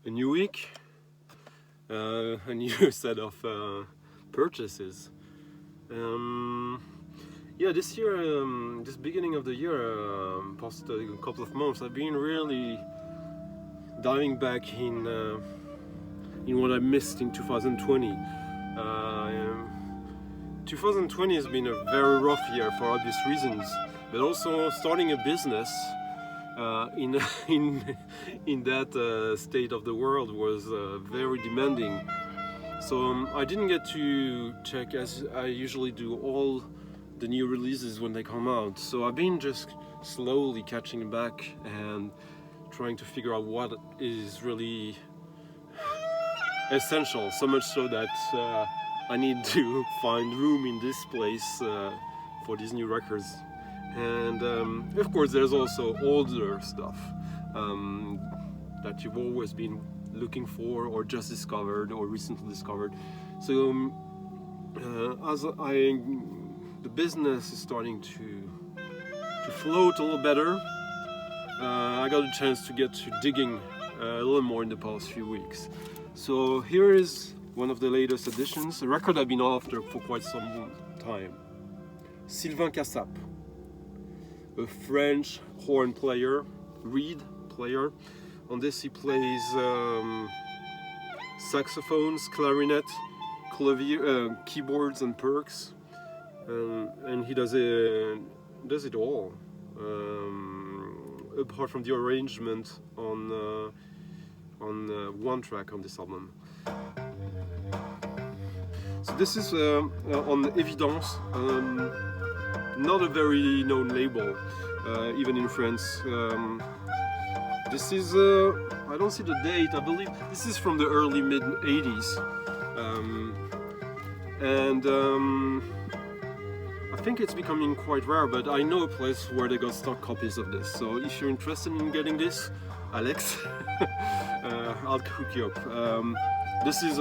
a new week, a new set of purchases. Yeah, this year, this beginning of the year, past a couple of months, I've been really diving back in what I missed in 2020. 2020 has been a very rough year for obvious reasons, but also starting a business in that state of the world was very demanding. So I didn't get to check, as I usually do, all the new releases when they come out. So I've been just slowly catching back and trying to figure out what is really essential, so much so that I need to find room in this place for these new records. And of course there's also older stuff that you've always been looking for or just discovered or recently discovered. So the business is starting to float a little better. I got a chance to get to digging a little more in the past few weeks. So here is one of the latest additions, a record I've been after for quite some time. Sylvain Kassap, a French horn player, reed player. On this he plays saxophones, clarinet, clavier, keyboards and perks, and he does it all. Apart from the arrangement on one track on this album. So this is on Evidence, not a very known label, even in France. This is, I don't see the date, I believe this is from the early mid-80s. I think it's becoming quite rare, but I know a place where they got stock copies of this. So if you're interested in getting this, Alex, I'll hook you up. This is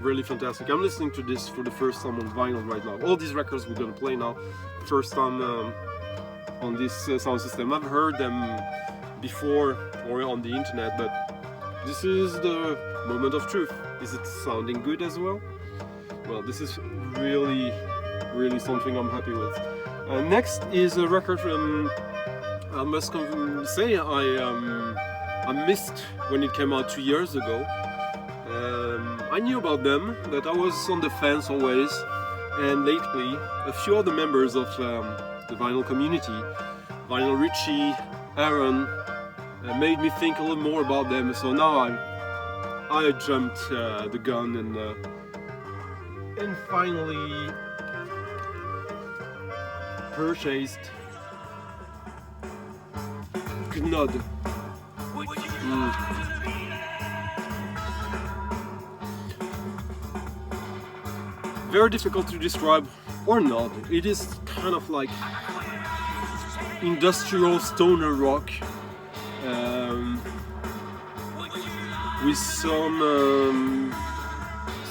really fantastic. I'm listening to this for the first time on vinyl right now. All these records we're gonna play now, first time on this sound system. I've heard them before or on the internet, but this is the moment of truth. Is it sounding good as well? Well, this is really something I'm happy with. Next is a record from, I must say, I missed when it came out 2 years ago. I knew about them, but I was on the fence always, and lately a few other members of the vinyl community, Vinyl Richie, Aaron, made me think a little more about them. So now I jumped the gun and finally purchased Gnod. Very difficult to describe, or not. It is kind of like industrial stoner rock with some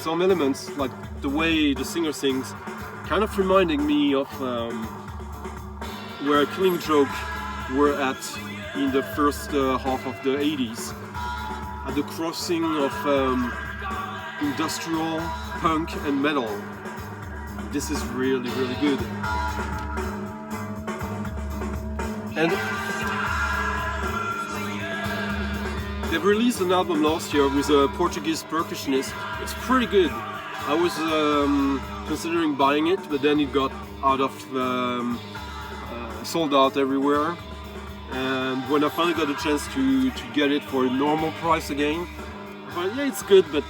elements, like the way the singer sings, kind of reminding me of where Killing Joke were at in the first half of the 80s, at the crossing of industrial, punk and metal. This is really good. And they've released an album last year with a Portuguese percussionist. It's pretty good. I was considering buying it, but then it got out of sold out everywhere. And when I finally got a chance to get it for a normal price again, I thought, yeah, it's good, but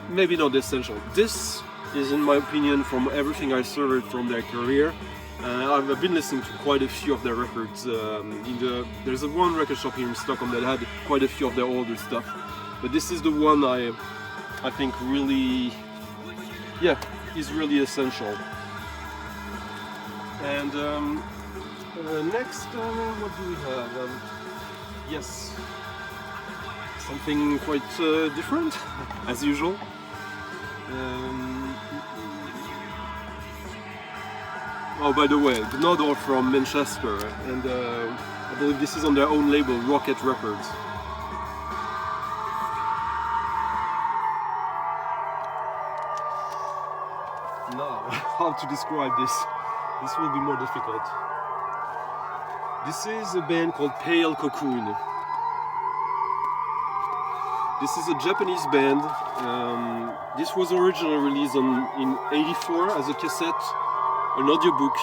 maybe not essential. This is, in my opinion, from everything I surveyed from their career. I've been listening to quite a few of their records. There's one record shop here in Stockholm that had quite a few of their older stuff, but this is the one I think really, yeah, is really essential. And next, what do we have? Yes, something quite different, as usual. Oh, by the way, the Gnod are from Manchester, and I believe this is on their own label, Rocket Records. Now, how to describe this? This will be more difficult. This is a band called Pale Cocoon. This is a Japanese band. This was originally released in '84 as a cassette, an audiobook,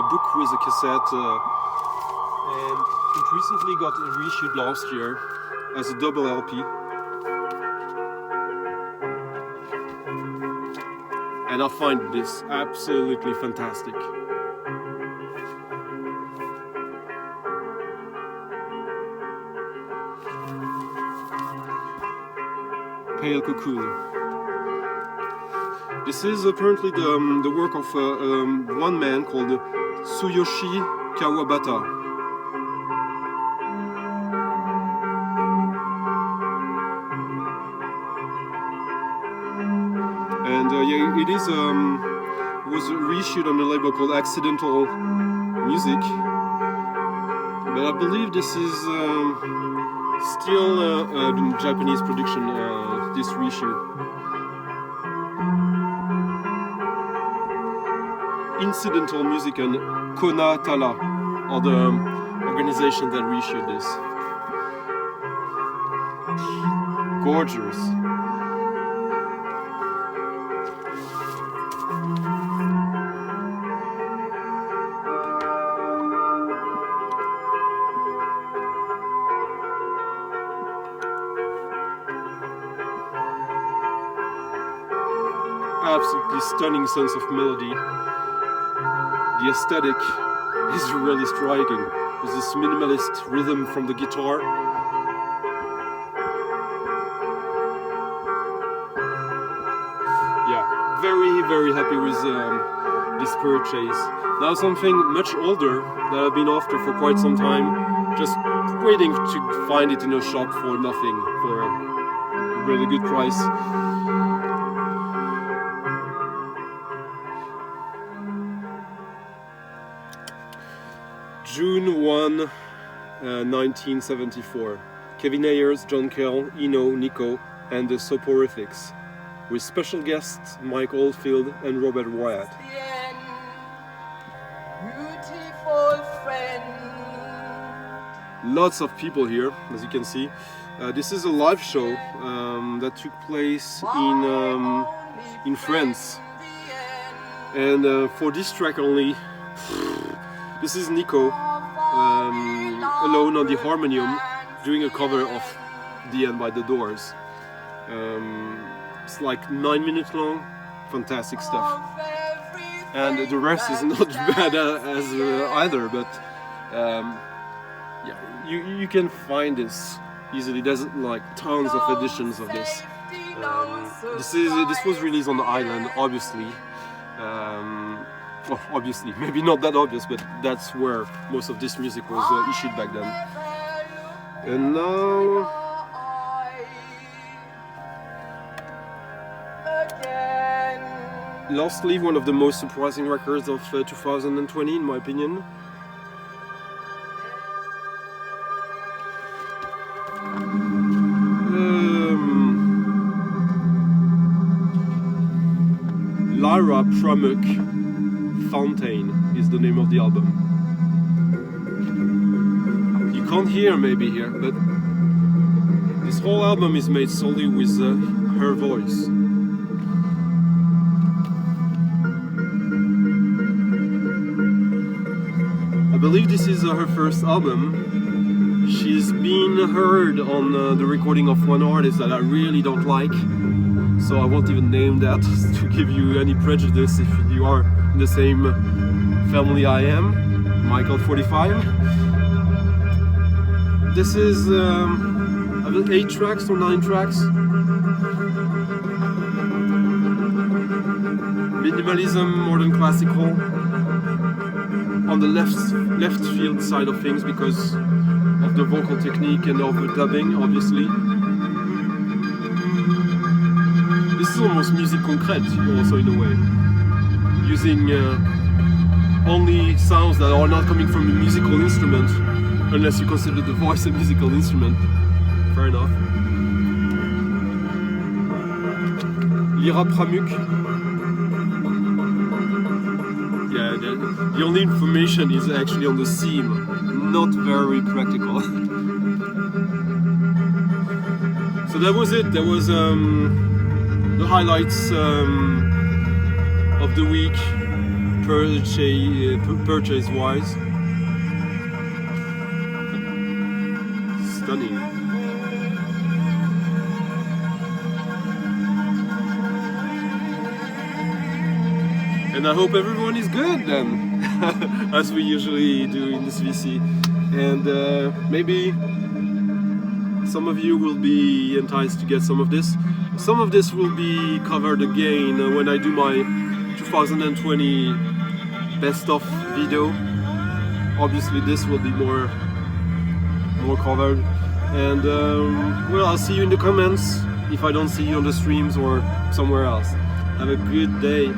book with a cassette, and it recently got reissued last year as a double LP. And I find this absolutely fantastic. Pale Cocoon. This is apparently the work of one man called Tsuyoshi Kawabata. And yeah, it is was reissued on a label called Accidental Music. But I believe this is still a Japanese production, this reissue. Incidental Music and Konatala are the organization that reissued this. Gorgeous. Absolutely stunning sense of melody. The aesthetic is really striking. There's this minimalist rhythm from the guitar. Yeah, very happy with this purchase. Now something much older that I've been after for quite some time, just waiting to find it in a shop for nothing, for a really good price. June 1, 1974. Kevin Ayers, John Cale, Nico, and the Soporifix, with special guests Mike Oldfield and Robert Wyatt. Lots of people here, as you can see. This is a live show that took place in France. And for this track only, this is Nico alone on the harmonium doing a cover of The End by the Doors. It's like 9 minutes long, fantastic stuff. And the rest is not bad as either, but yeah, you can find this easily. There's like tons of editions of this. This was released on the island, obviously. Well, obviously, maybe not that obvious, but that's where most of this music was issued back then. And now, lastly, one of the most surprising records of 2020, in my opinion. Lyra, Pramuk, Foehn is the name of the album. You can't hear maybe here, but this whole album is made solely with her voice. I believe this is her first album. She's been heard on the recording of one artist that I really don't like, so I won't even name that to give you any prejudice if you are in the same family I am, Michael 45. This is I believe 8 tracks or 9 tracks. Minimalism, modern classical. On the left field side of things because of the vocal technique and overdubbing, obviously. This is almost musique concrète, also in a way, using only sounds that are not coming from a musical instrument, unless you consider the voice a musical instrument. Fair enough. Lyra, Pramuk. the only information is actually on the seam, not very practical. So that was it. That was the highlights of the week, purchase-wise. Stunning. And I hope everyone is good then, as we usually do in this VC. And maybe some of you will be enticed to get some of this. Some of this will be covered again when I do my 2020 best of video. Obviously this will be more covered. And well, I'll see you in the comments if I don't see you on the streams or somewhere else. Have a good day.